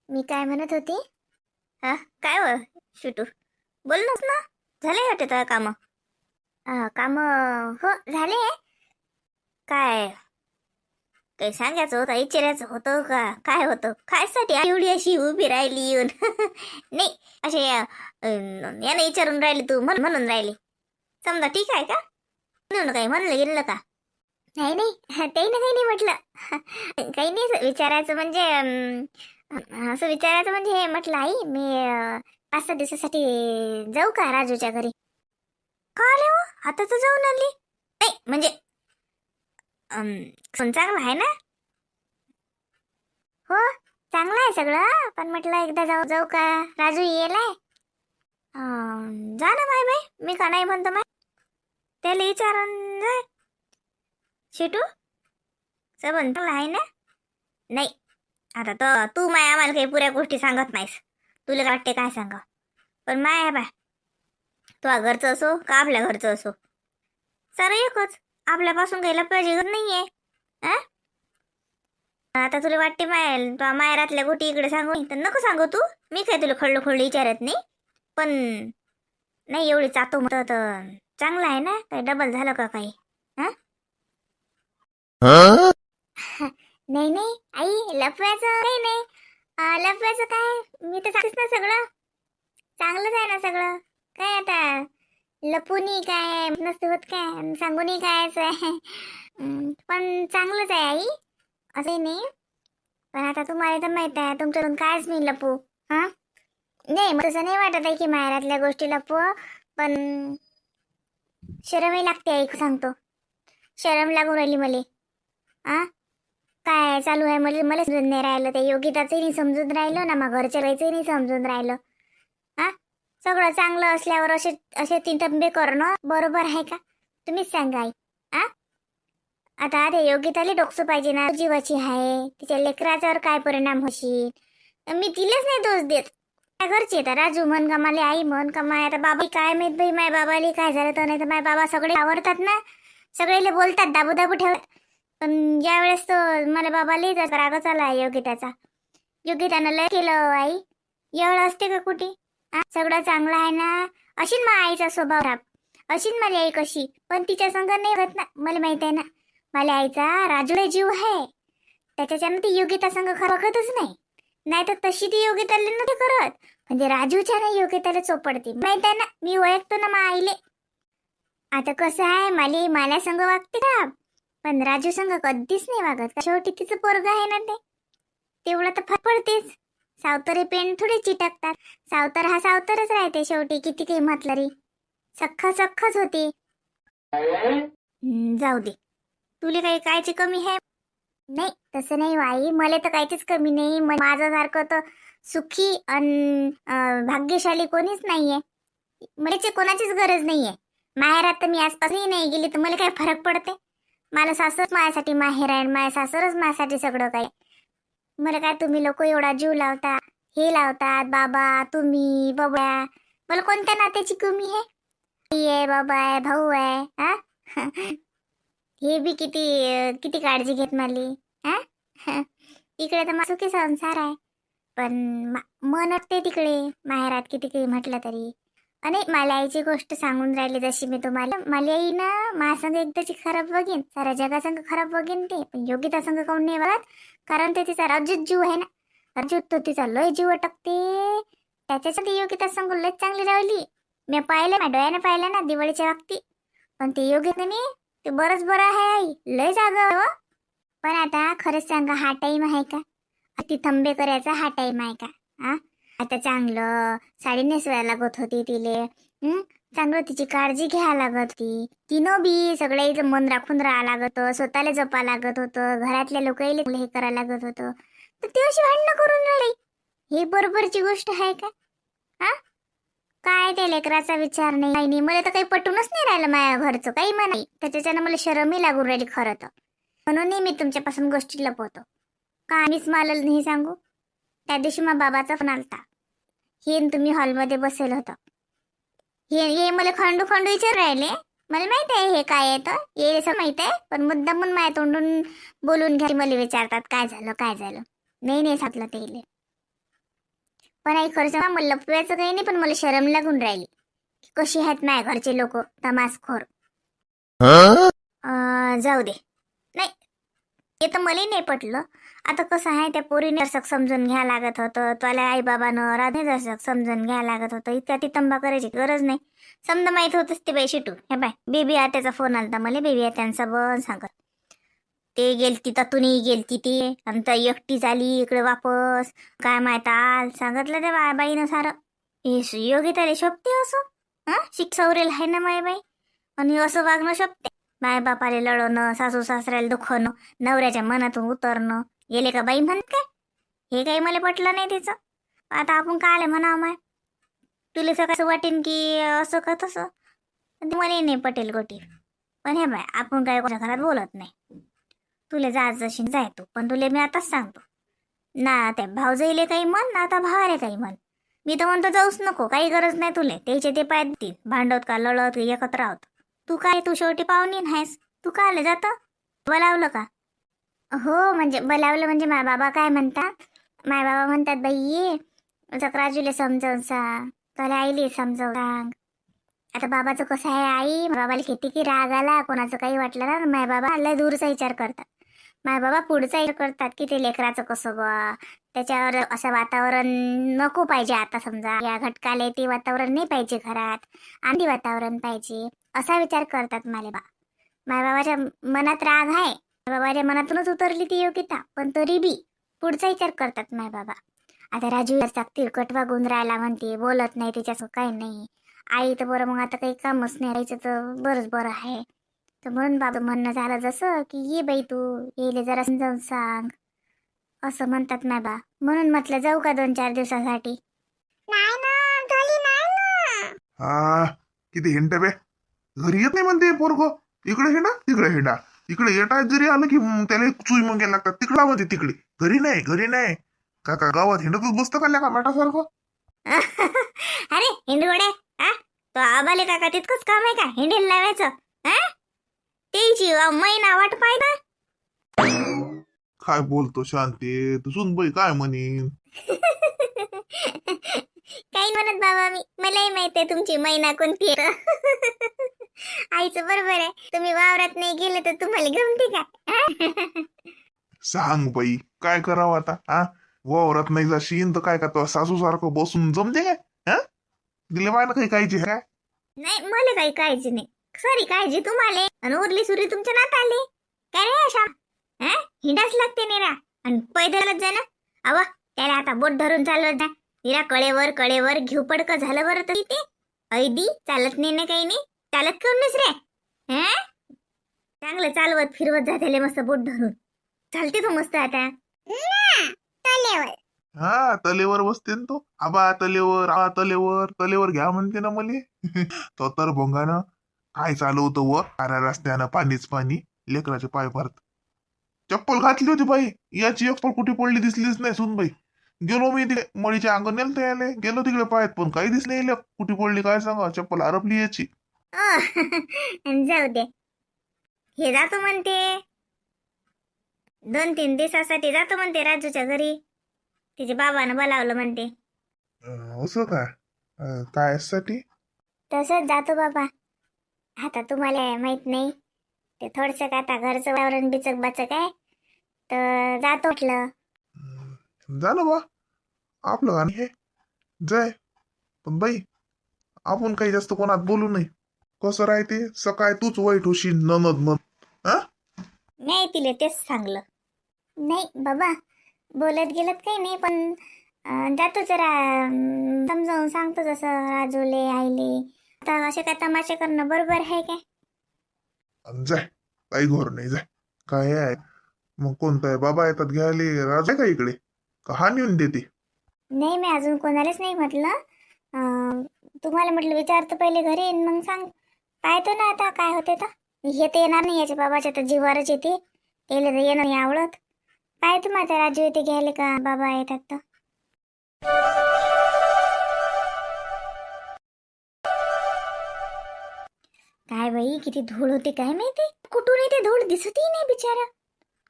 मी काय म्हणत होती? हा, काय हो शुटू, बोल ना. झाले होते तर काम? काम हो झाले. काय काही सांगायचं होतं, विचारायचं होतं का? काय होतं, खायसाठी एवढी अशी उभी राहिली येऊन? नाही, असे याने विचारून राहिली तू, म्हणून राहिली. समजा ठीक आहे का? म्हणून काही म्हणलं गेलं का? नाही नाही, ते ना काही नाही म्हटलं. काही नाही विचारायचं म्हणजे असं विचारायचं म्हणजे हे म्हटलं, आई मी 5-6 दिवसासाठी जाऊ का राजूच्या घरी? का आले हो, आता तर जाऊन आली. नाही म्हणजे सून चांगला आहे ना? हो, चांगलं आहे सगळं, पण म्हटलं एकदा जाऊ जाऊ का, राजू येलाय. जा ना माय बाई, मी का नाही म्हणतो माय, त्याला विचारून जा. शेटू सबंध चांगला आहे ना? नाही, आता तर तू माय आम्हाला काही पुऱ्या गोष्टी सांगत नाहीस. तुला काय वाटते काय सांगा, पण माय आहे बा, तुझ्या घरचं असो का आपल्या घरचं असो, सारं एकच. आपल्यापासून काही लपवायची गरज नाहीये. आ? आता तुला वाटते मायरातल्या गोष्टी इकडे सांगू तर नको सांगू तू. मी काय तुला खळलं खळलं विचारत नाही, पण नाही एवढी चातो म्हणत तर चांगलं आहे ना, काही डबल झालं का काही? हा? नाही नाही आई, लपवायचं काही नाही. लपवायचं काय, मी तर सांगतेच ना सगळं. चांगलंच आहे ना सगळं. काय आता लपूनी काय नसते होत काय, आणि सांगूनही कायच आहे. पण चांगलंच आहे आई, असंही नाही. पण आता तुम्हाला तर माहित आहे तुमच्याकडून कायच मी लपू. हा, नाही मग तसं नाही वाटत आहे की माहेरातल्या गोष्टी लपू, पण शरमही लागते ऐक सांगतो. शरम लागून राहिली मले. आ, काय चालू आहे मला समजून नाही राहिलं, ते योगिताचंही नाही समजून राहिलं ना, मग घरच्या बाईचंही नाही समजून राहिलं. हा, सगळं चांगलं असल्यावर असे असे तीन तंबे करणं बरोबर आहे का? तुम्हीच सांगा आई. आ, आता ते योगिताला डोकसं पाहिजे ना, जीवाची आहे, तिच्या लेकराच्यावर काय परिणाम होशील. मी तिलाच नाही दोष देत. काय घरचे आता राजू म्हण का मला आई म्हण का माय, आता बाबा काय माहित बाई, माय बाबाला काय झालं तर, नाही तर माय बाबा सगळे आवडतात ना, सगळेले बोलतात, दाबू दाबू ठेवतात. पण यावेळेस तर मला बाबालाही त्याचा रागच आला योगिताचा. योगितानं लय केलं आई, एवढं असते का कुठे? सगळं चांगलं आहे ना. अशीन मा आईचा स्वभाव खराब, अशीन मला आई कशी, पण तिच्या संग नाही होत ना, मला माहित आहे ना. मला आईचा राजूला जीव आहे, त्याच्याच्यानं ती योगिता संग बघतच नाही. नाही तर तशी ती योगिताला नव्हती करत, म्हणजे राजूच्या नाही योगिताला चोपडते, माहित आहे ना, मी ओळखतो ना मा आईले. आता कसं आहे, मला संग वागते का, पण राजू संग कधीच नाही वागत. शेवटी तिचं पोरग आहे ना, ते तेवढं तर फरक पडतेच. सावतरी पेन थोडी चिटकतात, सावतर हा सावतरच राहते शेवटी, किती काही म्हटलं रे, सख्खच होती. जाऊ दे, तुला काही कायची कमी आहे? नाही तसं नाही आई, मला तर काहीच कमी नाही. माझ्यासारखं तर सुखी आणि भाग्यशाली कोणीच नाहीये. मला कोणाचीच गरज नाहीये. माहेरात तर मी आजपासूनही नाही गेली तर मला काय फरक पडते. मला सासरच माझ्यासाठी माहेर आहे, माझ्या सासरच माझ्यासाठी सगळं काही. मला काय तुम्ही लोक एवढा जीव लावता, हे लावतात, बाबा तुम्ही बाबा, मला कोणत्या नात्याची कमी आहे? आई आहे, बाबा आहे, भाऊ आहे. हा हे बी किती किती काळजी घेत मला. हा इकडे तर सुखी संसार आहे, पण मन वाटते तिकडे माहेरात किती काही म्हटलं तरी. आणि मला आईची गोष्ट सांगून राहिली जशी मी तुम्हाला, मला आई ना माझ्यासंग एकदाची खराब बघीन, साऱ्या जगासंग खराब बघीन ते, पण योगिता संग काऊन नाही बघत? कारण ते तिचा राजूत जीव आहे ना, राजूत तो तिचा लय जीव अटकते. त्याच्यासाठी योगिता संग लय चांगली राहिली. मी पाहिलं ना, डोळ्याने पाहिलं ना दिवाळीच्या वक्ती. पण ते योगिताने ते बरंच बरं आहे आई, लय जागा हो. पण आता खरंच सांगा, हा टाइम आहे का ती थंबे करायचा? हा टाइम आहे का? आता चांगलं साडी नेसवायला लागत होती तिले, चांगलं तिची काळजी घ्यायला लागत होती. तिनं बी सगळ्याचं मन राखून राहा लागत होतं, स्वतःला जपा लागत होतं, घरातल्या लोकांना हे करायला लागत होतं. तर ती अशी भांडणं करून राहिली, हे बरोबरची गोष्ट आहे का? हा, काय त्या लेकराचा विचार नाही, काही नाही. मला तर काही पटूनच नाही राहिलं माझ्या घरचं काही म्हणा, त्याच्यानं मला शरमही लागून राहिली खरं तर. म्हणून मी तुमच्यापासून गोष्टी लपवतो का, आम्हीच मला नाही सांगू. त्या दिवशी मग बाबाचा फोन आलता, हे तुम्ही हॉलमध्ये बसेल होतं, हे मला खंडू खंडू विचार राहिले. मला माहित आहे हे काय येतं, हे असं माहित आहे, पण मुद्दामून माझ्या तोंडून बोलून घ्या, मला विचारतात काय झालं काय झालं. नाही सांगलं ते. पण आई खर्च मला लपवायचं काही नाही, पण मला शरम लागून राहिली. कशी आहेत माझ्या घरचे लोक तमासखोर. जाऊ दे. नाही ते तर मलाही नाही पटलं. आता कसं आहे, त्या पोरीने जरसक समजून घ्या लागत होतं, तुला आई बाबानं राधे जरसक समजून घ्या लागत होतं. इतक्या तितंबा करायची गरज नाही. समजा माहित होतच ते बाई शिटू. हे बाय बेबी आत्याचा फोन आलता मला, बेबी आत्यांचा बन सांगत ते गेलती ततुनी गेलती ती, आणि तर एकटी झाली इकडे वापस. काय माहित आल सांगितलं ते बाईनं सारं. हे योगिताले शोभते असं. शिक्षा उरेल आहे ना माय बाई, आणि असं वागणं शोभते. माय बापाले लढवणं, सासू सासऱ्याला दुखवणं, नवऱ्याच्या मनातून उतरणं, गेले का बाई म्हणत काय? हे काही मला पटलं नाही तिचं. आता आपण काय म्हणावं माय, तुला सगळं वाटेन की असं का तसं, पण ते मला नाही पटेल गोटी. पण हे बाय आपण काय कोणा घरात बोलत नाही. तुला जा जशी जाय तू, पण तुला मी आताच सांगतो ना, त्या भाऊजाईले काही म्हण ना, आता भावाले काही म्हण. मी तर म्हणतो जाऊच नको, काही गरज नाही तुले. त्याचे ते पाय देतील, भांडवत का लढत एकत्र आहोत. तू काय, तू शेवटी पाहुणी नाहीस, तू का आले जातं? बोलावलं का? हो म्हणजे बोलावलं म्हणजे माय बाबा काय म्हणतात, माय बाबा म्हणतात बाई ये राजूला समजावून सांग, त्याला आईले समजावून सांग. आता बाबाचं कसं आहे आई, बाबाला किती की राग आला, कोणाचं काही वाटलं ना, माय बाबा लय दूरचा विचार करतात. माय बाबा पुढचा विचार करतात की ते लेकराचं कसं बा, त्याच्यावर असं वातावरण नको पाहिजे. आता समजा या घटकाले ते वातावरण नाही पाहिजे घरात, आंधी वातावरण पाहिजे, असा विचार करतात माले बा. माय बाबाच्या मनात राग आहे, बाबाच्या मनातूनच उतरली ती योगिता, पण तरी बी पुढचा विचार करतात माय बाबा. आता राजू तिरकट वागून राहायला म्हणते, बोलत नाही त्याच्यासं काही नाही. आई तर बरं मग आता काही कामच नाही राहायचं तर बरंच बरं आहे. तर म्हणून बाबा म्हणणं झालं जसं की ये बाई तू येले जरा समजावून सांग, असं म्हणतात ना बा. म्हणून म्हटलं जाऊ का 2-4 दिवसासाठी. नाही ना झाली नाही ना. किती हिंट बे, घरी येत नाही म्हणते पोरग, इकडे हिंडा तिकडे हिंडा. इकडे येता जरी आलं की त्याला चुई मंग्या लागतात, तिकडा मध्ये तिकडे. घरी नाही घरी नाही, काका गावात हिंडतच बसतं का का माटासारखं. अरे हिंडवडे, तो आबाले काका तितकंच काम आहे का हिंडेल लावायचं? त्याची महिना वाट पाहिजे. काय बोलतो शांती, तू सुनबाई काय म्हणीन. काही म्हणत बाबा मी, मलाही माहित आहे तुमची महिना कोणती आहे. आईचं बरोबर आहे, तुम्ही वावरात नाही गेले तर तुम्हाला गमते का? सांग बाई काय करावं आता. वावरात नाही जाशील तर काय का तो सासू सारखं बसून जमते काय? दिले पाहिजे काही कायची काय. नाही मला काही काळजी नाही, सॉरी काळजी तुम्हाला, आणि उरली सुरी तुमच्या नात आली काय रे अशा. हिंडाच लागते नेरा, आणि पैदलच जा ना. अवा त्याला आता बोट धरून चालवत जा, निरा कळेवर कळेवर घेऊ पडकं झालं बरं तरी ते. ऐदी चालत नाही ना काही नाही, चालत करूनच रे. चांगलं चालवत फिरवत जा त्याला मस्त बोट धरून, चालते तो मस्त आता तल्यावर. तलेवर बसते ना तो. आबा तलेवर तलेवर तलेवर घ्या म्हणते ना मले. तो तर भोंगानं काय चालवतो व साऱ्या रस्त्यानं पाणीच पाणी, लेकराचे पाय भरत. चप्पल घातली होती बाई, याची चप्पल कुठे पडली दिसलीच नाही सुन बाई. गेलो मी तिकडे मळीच्या अंगण नेल तर याले, गेलो तिकडे पायात पण काही दिसले नाही, कुठे पडली काय सांगा, चप्पल हरपली याची. जाऊ दे, हे जातो म्हणते 2-3 दिवसासाठी जातो म्हणते राजूच्या घरी, तिच्या बाबानं बोलावलं म्हणते. असं का? काय साठी? तसंच जातो बाबा. आता तुम्हाला माहित नाही ते थोडस का आता घरचं वावरण बिचक बचक आहे, तर जातो म्हटलं. झालं बा आपलं गाणी हे जाय. पण बाई आपण काही जास्त कोणात बोलू नये, कसं राहते सकाळ तूच वाईट होशील ननद मग. नाही तिले तेच सांगलं. नाही बाबा बोलत गेलत काही नाही, पण जातो जरा समजावून सांगतो जसं राजूले आईले. आता असे काय तमाशे करणं बरोबर आहे काय? जाय काही घोर नाही, जाय काय आहे मग. कोणतं आहे बाबा येतात घ्यायला, राज आहे का इकडे का हा नेऊन देते? नाही मी अजून कोणालाच नाही म्हटलं. तुम्हाला म्हटलं विचारतो पहिले घरी येईन मग सांग. पाहतो ना आता काय होते तर. हे तर येणार नाही, याच्या बाबाच्या तर जीवारच येते, याला तर येणं नाही आवडत. पाहतो मग आता राजू येते घ्यायला का बाबा येतात तर. काय बाई किती धूळ होते काय माहिती, कुठून येते धूळ दिसतही नाही बिचारा.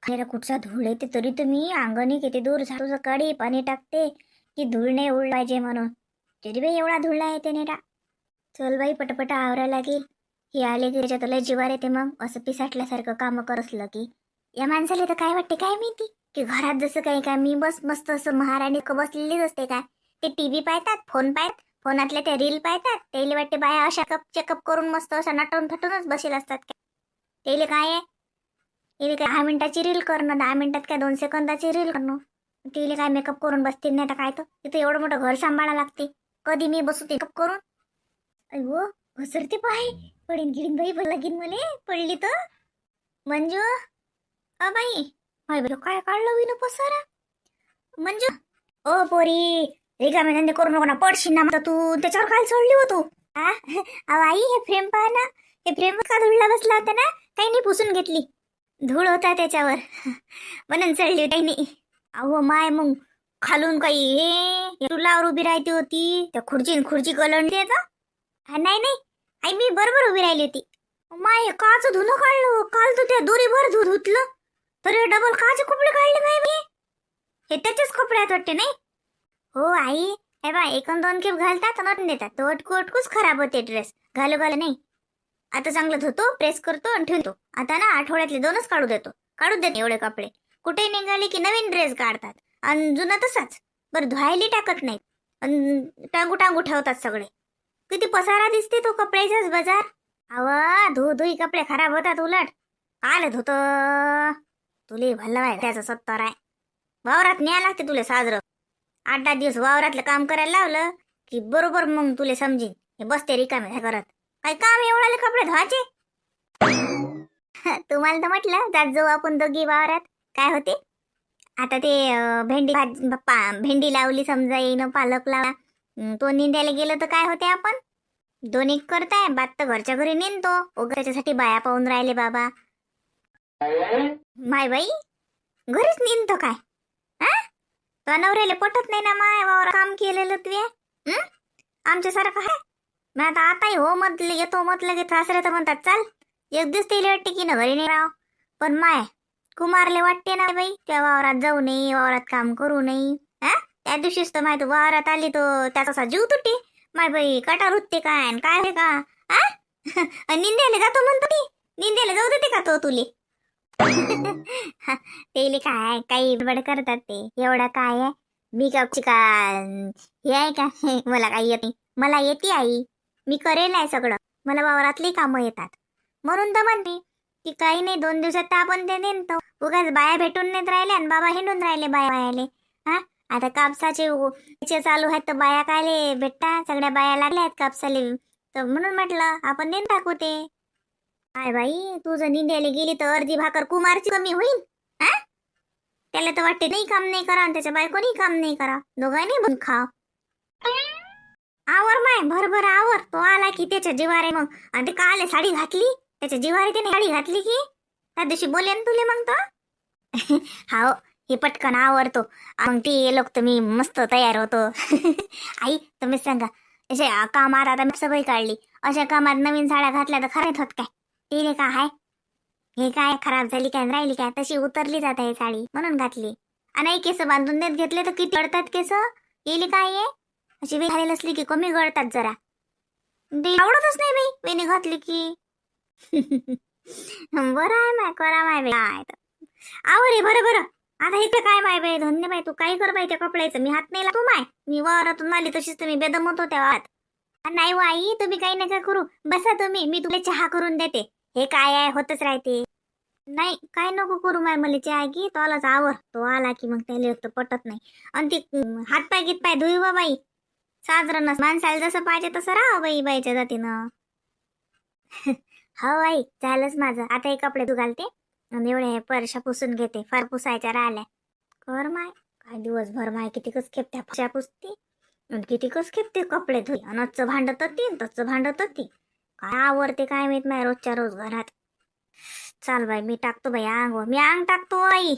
खैरा कुठचा धूळ येते तरी तुम्ही अंगणी किती दूर झाडू सकाळी पाणी टाकते, की धूळ नाही उडला पाहिजे म्हणून. तरी बाई एवढा धुळला आहे त्याने रा. चल बाई पटपट आवरायला लागेल. हे आले की त्याच्यात लय जिवार येते मग असं पिसाटल्यासारखं कामं कर असलं की. या माणसाला तर काय वाटते काय माहिती की घरात जसं काही काय मी बस मस्त असं महाराणी बसलेलीच असते काय. ते टीव्ही पाहतात, फोन पाहतात, फोनातल्या त्या रील पाहतात. त्याला वाटते बाया अशा चेकअप करून मस्त अशा नटून थटूनच बसेल असतात काय. त्याला काय आहे, इथे काय 10 मिनिटाची रील करणं, 10 मिनिटात काय 2 सेकंदाची रील करणं. तिला काय मेकअप करून बसतील नाही तर काय. तर तिथं एवढं मोठं घर सांभाळा लागते. कधी मी बसू मेकअप करून. अयो घसरते पाय. पडीन गिडीन बाई लगीन मले पडली तर. मंजू अ बाई माय बरं काय काढलं विन पसारा. मंजू ओ पोरी रिकामे धंदे करू नको ना. पडशील ना तू. त्याच्यावर काय चढली हो तू. अहो आई हे फ्रेम पहा ना. हे फ्रेम का धुळला बसला होता ना. काही नाही पुसून घेतली. धूळ होता त्याच्यावर म्हणून चढली काही नाही. अहो माय मग खालून काही हे तुलावर उभी राहती होती त्या खुर्ची गलंडी आता. नाही नाही आई मी बरोबर उभी राहिली होती. माय काच धुणं काढलं. काल तर त्या दोरीभर धुतलं तरी डबल काचे कपडे काढले माय मी. हे त्याचेच कपडे आहेत वाटते नाही. हो आई हे बा 1-2 खेप घालतात आणि देतात. तो अटकूच खराब होते ड्रेस. घालू नाही. आता चांगलं धुतो, प्रेस करतो आणि ठेवतो. आता ना आठवड्यातले 2च काढू देतो एवढे कपडे. कुठे निघाले की नवीन ड्रेस काढतात आणि जुना तसाच. बरं धुवायला टाकत नाही आणि टांगू ठेवतात सगळे. किती पसारा दिसते तो कपड्याचाच बाजार. अवा धुई कपडे खराब होतात उलट. आले धुतो तुले भल्ला आहे त्याचं 70 आहे. वावरात न्याय लागते तुले साजरं. 8-10 दिवस वावरातलं काम करायला लावलं की बरोबर मग तुले समजीन. हे बसते रिकामे हे करत काही काम एवढाले कपडे धुवायचे. तुम्हाला तर म्हटलं जात जाऊ आपण दोघी वावरात. काय होते आता ते भेंडी लावली समजा येईन पालक लावला. तो निंदायला गेलं तर काय होते आपण 2-1 करताय. बात तर घरच्या घरी नेनतो. त्याच्यासाठी बाया पाहून राहिले बाबा. माय बाई घरीच निंदतो काय. तो नवऱ्याला पटत नाही ना माय वावर काम केलेलं तू आमच्यासारखं आहे. मी आताही हो म्हटलं येतो म्हटलं की सासरे तर म्हणतात चाल. एक दिवस ते वाटते की ना घरी नाही राव. पण माय कुमारले वाटते ना बाई त्या वावरात जाऊ नये, वावरात काम करू नये. त्या दिवशीच तर माहिती वावरात आली तो त्याचा जीव तुटे. माय बाई कटार उठते काय काय आहे का. निंद्याला जातो म्हणतो की निंद्याला जाऊ देते का तो तुले. ते काय काही बड करतात ते. एवढा काय आहे मेकअपची का हे आहे का. मला काही येते. मला येते आई. मी करेल आहे सगळं. मला वावरातली कामं येतात म्हणून तर म्हणते की काही नाही 2 दिवसात तर आपण ते नेतो. उगाच बाया भेटून नेत राहिले आणि बाबा हिंडून राहिले बायाले. आता कापसाचे चालू आहेत तर बाया कायले भेटता. सगळ्या बाया लागल्या आहेत कापसाले तर म्हणून म्हटलं आपण नेन टाकू ते. काय बाई तू जर निंद्याला गेली तर अर्धी भाकर कुमारची कमी होईल. त्याला तर वाटते नाही काम नाही करा आणि त्याच्या बायकोनी काम नाही करा. दोघांनी बन खा. आवर माय भरभर आवर. तो आला की त्याच्या जिवारे मग आणि ते काले साडी घातली त्याच्या जिवारे त्याने साडी घातली की त्या दिवशी बोलेन तुले मग तो. हाव हे पटकन आवरतो मग ते लोक तर मी मस्त तयार होतो. आई तुम्हीच सांगा असे कामात आता मी सवय काढली. अशा कामात नवीन साड्या घातल्या तर खरंच होत काय. तिने काय आहे हे काय खराब झाली काय राहिली काय तशी उतरली जात आहे साडी म्हणून घातली. आणि केस बांधून देत घेतले तर किती गळतात केस. येली काय आहे अशी वेळ घालेली असली की कमी गळतात जरा. ते आवडतच नाही बाई वेणी घातली की. बरं आहे माय करा माय बाई काय आवर आहे. बरं आता इथे काय माय बाई धन्य बाई तू काय कर बाई त्या कपड्याचं. मी हात नाही लागतो माय. मी वावरातून आली तशीच तुम्ही बेदम होतो त्या वात. नाही व आई तुम्ही काही नका करू. बसा तुम्ही मी तुला चहा करून देते. हे काय आहे होतच राहते. नाही काय नको करू माय मला चहा की तो आलाच आवर. तो आला की मग त्याला तर पटत नाही. आणि ती हातपाय गीतपाय धुई व बाई साजरं नस माणसाला जसं पाहिजे तसं राहा बाई बाईच्या जातीनं. हो आई झालंच माझं. आता हे कपडे तू घालते आणि एवढे परशा पुसून घेते. फार पुसायच्या राहिल्या. कर माय काय दिवसभर माय कितीकच खेपत्या फरशा पुसते आणि कितीकच खेपते कपडे धुई. नच भांडत होती तच भांडत होती. काय आवडते काय माहित माय रोजच्या रोज घरात. चाल बाई मी टाकतो बाई अंग. मी अंग टाकतो आई.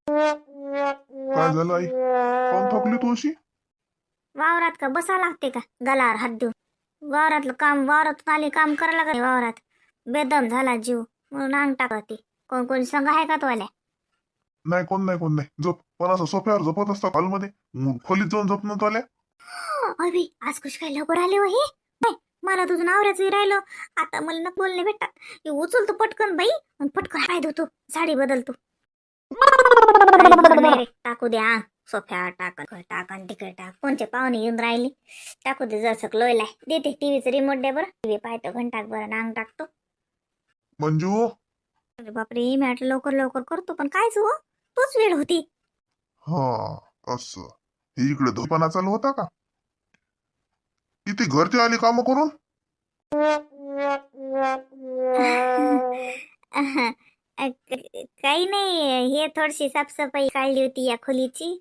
काय झालं आई कोण थकली तू अशी. वावरात का बसा लागते का गलावर हात देऊन. वावरातलं काम वावरातून आले काम करायला लागते वावरात. बेदम झाला जीव म्हणून अंग टाकते. कोण संघ आहे का तो आल्या. नाही कोण नाही झोप. पण असं सोफ्यावर झोपत असतात हॉलमध्ये खोलीत जाऊन झोपणं तुला. अरे आज कशी काय लवकर आले हो हे बाई, मला तुझं नवऱ्याचं राहिलं. आता मला ना बोलणे भेटतात. हे उचलतो पटकन बाई आणि पटकन पाय धुतो, साडी बदलतो. काही खरं नाही रे, टाकू द्या सोफ्या, टाकन तिकडे टाक. कोणचे पाहुणे येऊन राहिले, टाकू दे. जसं लोयलाय देते टीव्हीचं रिमोट दे बरं. टीव्ही पाहतो घंटाक बरं नांग टाकतो. मंजू. अरे बापरे, मी म्हटलं लवकर लवकर करतो पण कायच हो, तोच वेळ होती. हा, असं हे इकडे धोपणा चालू होता का? किती घरचे आली कामं करून? काही नाही, हे थोडीशी साफसफाई काढली होती या खोलीची,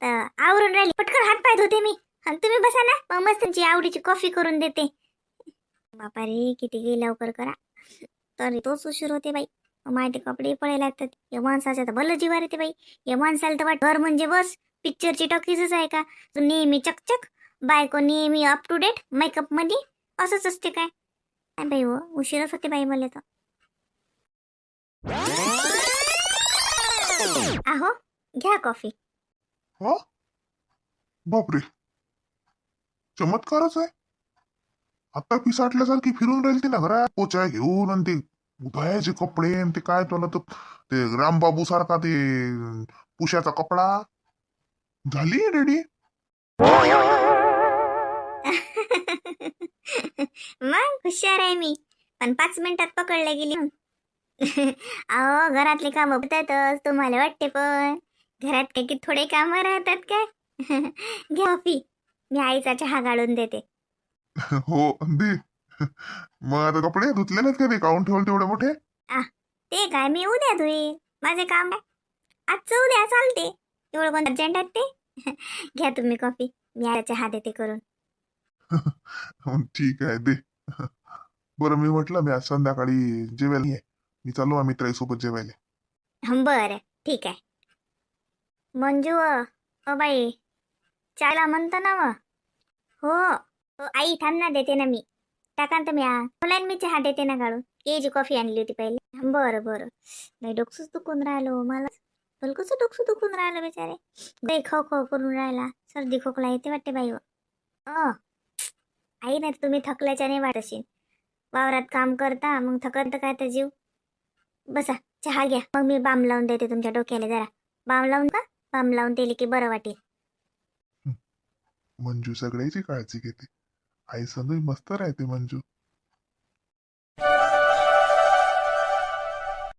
तर आवरून राहिली. पटकन हात पाय धुते मी. आणि तुम्ही बसा ना, मग मस्त तुमची आवडीची कॉफी करून देते. बापा रे, किती गे लवकर करा तरी तोच उशीर होते बाई. माहिती कपडे पडायला लागतात. या माणसाच्या तर भलं जीवार येते बाई. या माणसाला तर वाट घर म्हणजे बस पिक्चरची टॉकीजच आहे का? नेहमी चकचक, बायको नेहमी अप टू डेट मेकअप मध्ये, असंच असते काय? काय बाई हो, उशीरच होते बाई मला तर. आहो, घ्या कॉफी. हा, बापरे, चमत्कारच आहे. आता पिसाटल्यासारखी फिरून राहील ती ना घरात, पोचा घेऊन. आणि ते धुवायचे कपडे आणि ते काय तुला तर ते रामबाबू सारखा ते पुशाचा कपडा. झाली रेडी. मग हुशार आहे मी, पण 5 मिनिटात पकडल्या गेली. अहो, घरातले काम होतातच तुम्हाला वाटते, पण घरात काही की थोडे काम राहतात काय? घ्या कॉफी, मी आईचा चहा गाळून देते. हो, दे. मग आता कपडे धुतले नाहीत का ते काढून ठेवले तेवढे मोठे? आ, ते काय मी उद्या धुईन, माझे काम आहे. आजचं उद्या चालते, एवढं कोण अर्जंट आहे ते? घ्या तुम्ही कॉफी, मी आईचा चहा देते करून. ठीक आहे, दे. बरं, मी म्हटलं मी आज संध्याकाळी जेवायला ये. मी चालू आहे मित्रासोबत जेवायला. बरं, ठीक आहे. मंजू ओ बाई, चायला म्हणता ना व? हो हो, आई थांब ना, देते ना मी. टाका ना तुम्ही. मुलांना मी चहा देते ना काढून. के जी कॉफी आणली होती पहिले. बरं बरं. नाही, डोकसंच दुखून राहिलो हो मला. हलकंसं डोकसं दुखून राहिलं बिचारे. गाई खो खो करून राहिला. सर्दी खोकला येते वाटते बाई. आई नाही, तुम्ही थकल्याच्या नाही वाट असेल. वावरात काम करता मग थकत काय तर जीव. बसा, चहा घ्या, मग मी बाम लावून देते तुमच्या डोक्याला जरा. बाम लावून का? बाम लावून दिली की बरं वाटेल. मंजू सगळ्याची काळजी घेते. आई संग मस्त राहते मंजू.